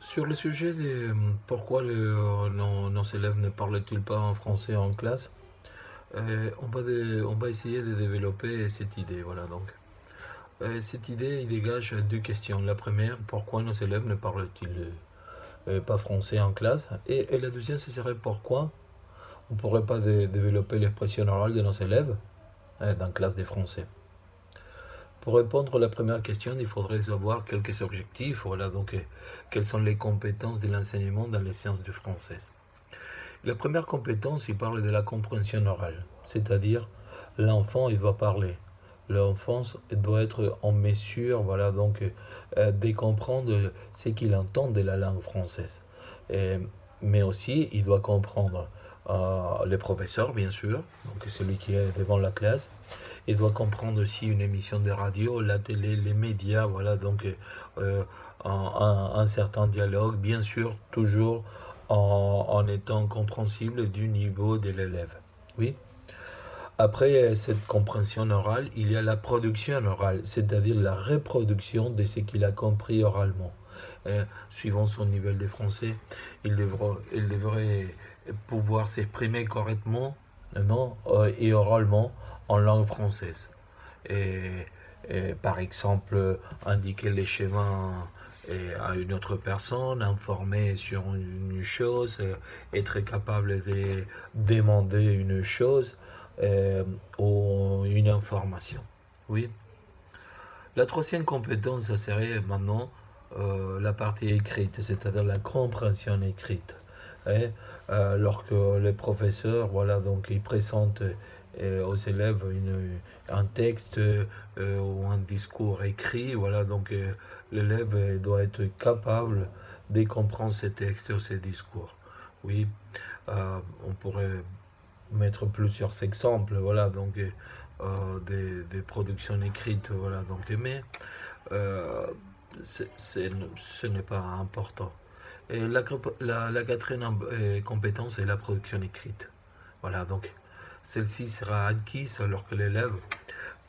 Sur le sujet de pourquoi nos élèves ne parlent-ils pas en français en classe, on va essayer de développer cette idée. Voilà, donc. Cette idée il dégage deux questions. La première, pourquoi nos élèves ne parlent-ils pas français en classe, et la deuxième, ce serait pourquoi on ne pourrait pas développer l'expression orale de nos élèves dans la classe de français. Pour répondre à la première question, il faudrait savoir quelques objectifs. Voilà, donc, quelles sont les compétences de l'enseignement dans les sciences du français. La première compétence, il parle de la compréhension orale, c'est-à-dire l'enfant, il doit parler. L'enfant doit être en mesure, voilà, donc, de comprendre ce qu'il entend de la langue française. Et- mais aussi, il doit comprendre le professeur, bien sûr, donc celui qui est devant la classe. Il doit comprendre aussi une émission de radio, la télé, les médias, voilà, donc un certain dialogue, bien sûr, toujours en étant compréhensible du niveau de l'élève. Oui. Après cette compréhension orale, il y a la production orale, c'est-à-dire la reproduction de ce qu'il a compris oralement. Suivant son niveau de français, il devrait pouvoir s'exprimer correctement, non, et oralement en langue française. Et, par exemple, indiquer les schémas à une autre personne, informer sur une chose, être capable de demander une chose ou une information. Oui. La troisième compétence, ça serait maintenant la partie écrite, c'est-à-dire la compréhension écrite. Et, lorsque les professeurs, voilà, donc ils présentent aux élèves un texte ou un discours écrit, voilà, donc l'élève doit être capable de comprendre ces textes ou ces discours. Oui, on pourrait mettre plusieurs exemples, voilà, donc des productions écrites, voilà, donc, mais euh, ce n'est pas important. Et la quatrième compétence est la production écrite. Voilà, donc celle-ci sera acquise alors que l'élève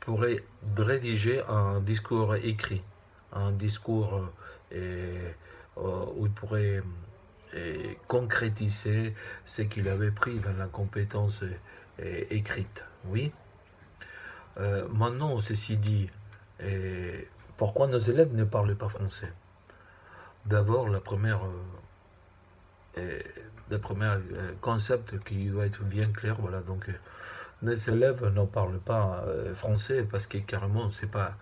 pourrait rédiger un discours écrit, un discours où il pourrait concrétiser ce qu'il avait pris dans la compétence écrite. Oui. Maintenant, ceci dit, pourquoi nos élèves ne parlent pas français? D'abord, le premier concept qui doit être bien clair, voilà, donc les élèves ne parlent pas français parce que carrément c'est pas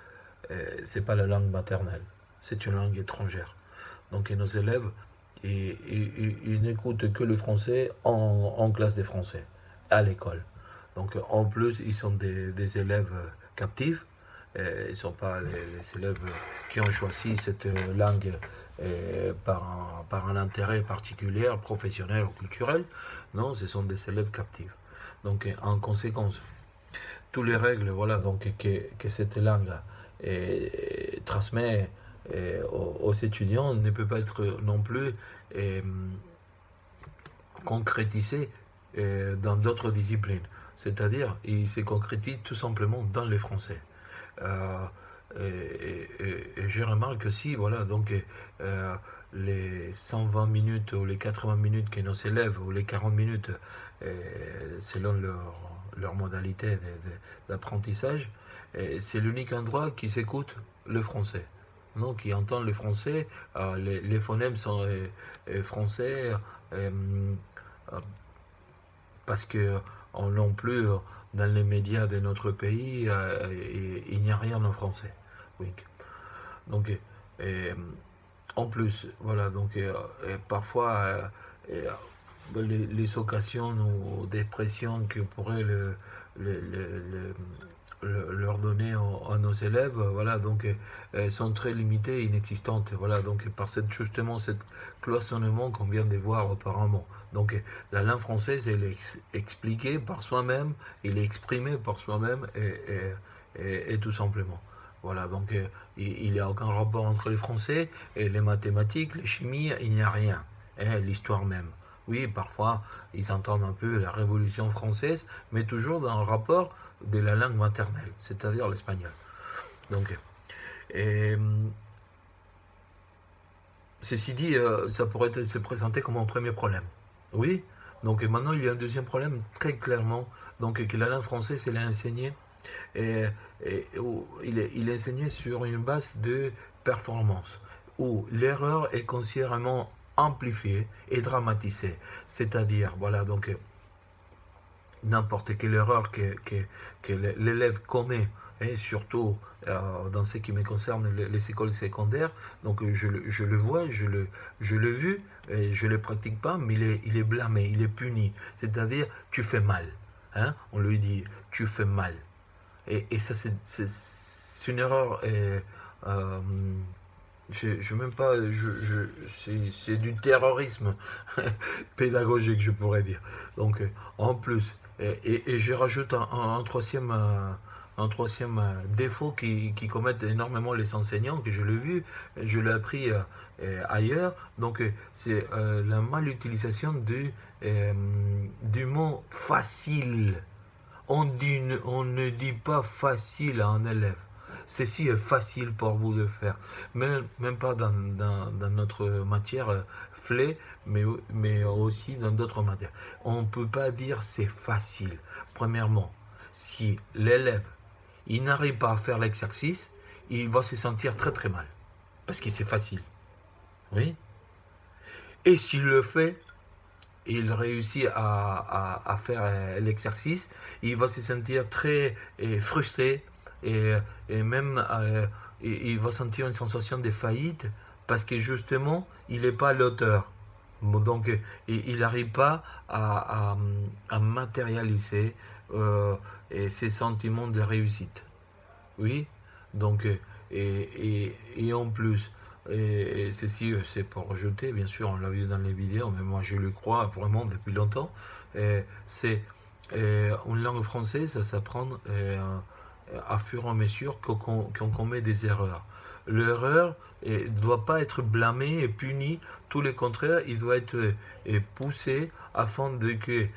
la langue maternelle, c'est une langue étrangère. Donc nos élèves ils n'écoutent que le français en classe de français à l'école. Donc en plus ils sont des élèves captifs. Ils ne sont pas les élèves qui ont choisi cette langue par un intérêt particulier, professionnel ou culturel. Non, ce sont des élèves captifs. Donc en conséquence, toutes les règles voilà, donc, que cette langue transmet aux étudiants ne peut pas être non plus euh, concrétisées dans d'autres disciplines. C'est-à-dire, il se concrétise tout simplement dans le français. Euh, et je remarque aussi, voilà, donc les 120 minutes ou les 80 minutes que nos élèves, ou les 40 minutes, selon leur modalité d'apprentissage, c'est l'unique endroit qui s'écoute le français. Non, qui entend le français, les phonèmes sont français, euh, euh, parce que non plus dans les médias de notre pays, il n'y a rien en français. Oui. Donc, euh, en plus, voilà, donc parfois les occasions ou des pressions que pourrait le, le, leur donner à nos élèves, voilà, donc sont très limitées et inexistantes, voilà, donc par justement cet cloisonnement qu'on vient de voir auparavant. Donc la langue française, elle est expliquée par soi-même, elle est exprimée par soi-même et tout simplement. Voilà, donc il n'y a aucun rapport entre les Français et les mathématiques, les chimies, il n'y a rien. Et l'histoire même. Oui, parfois, ils entendent un peu la Révolution française, mais toujours dans le rapport de la langue maternelle, c'est-à-dire l'espagnol. Donc, et, ceci dit, ça pourrait se présenter comme un premier problème. Oui, donc maintenant il y a un deuxième problème très clairement, donc que la langue française, elle est enseignée, et, il est enseigné sur une base de performance, où l'erreur est considérablement amplifiée et dramatisée. C'est-à-dire, voilà, donc n'importe quelle erreur que l'élève commet, et surtout dans ce qui me concerne les écoles secondaires, donc je le vois, je l'ai vu, et je ne le pratique pas, mais il est blâmé, il est puni. C'est-à-dire, tu fais mal. Hein, on lui dit, tu fais mal. Et ça, c'est une erreur. Je même pas, c'est du terrorisme pédagogique, je pourrais dire. Donc, en plus, et je rajoute un troisième défaut qui commettent énormément les enseignants, que je l'ai vu, je l'ai appris ailleurs. Donc, c'est la mal-utilisation du mot facile. On ne dit pas facile à un élève. Ceci est facile pour vous de faire. Même pas dans notre matière flé, mais aussi dans d'autres matières. On ne peut pas dire c'est facile. Premièrement, si l'élève il n'arrive pas à faire l'exercice, il va se sentir très très mal. Parce que c'est facile. Oui. Et s'il le fait, il réussit à faire l'exercice, il va se sentir très frustré et même il va sentir une sensation de faillite parce que justement, il n'est pas l'auteur. Donc, il n'arrive pas à matérialiser ses sentiments de réussite. Oui, donc, et en plus, et ceci, c'est pour rajouter, bien sûr, on l'a vu dans les vidéos, mais moi je le crois vraiment depuis longtemps, c'est une langue française, ça s'apprend à fur et à mesure qu'on commet des erreurs. L'erreur ne doit pas être blâmée et punie, tout le contraire, il doit être poussé afin que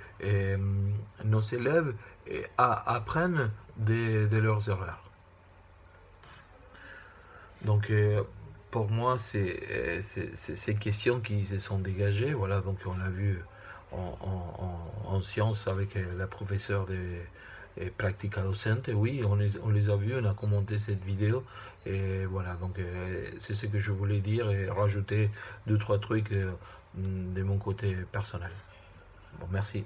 nos élèves apprennent de leurs erreurs. Donc, pour moi, c'est ces questions qui se sont dégagées. Voilà, donc on l'a vu en sciences avec la professeure de Practica Docente. Oui, on les a vus, on a commenté cette vidéo. Et voilà, donc c'est ce que je voulais dire et rajouter deux, trois trucs de mon côté personnel. Bon, merci.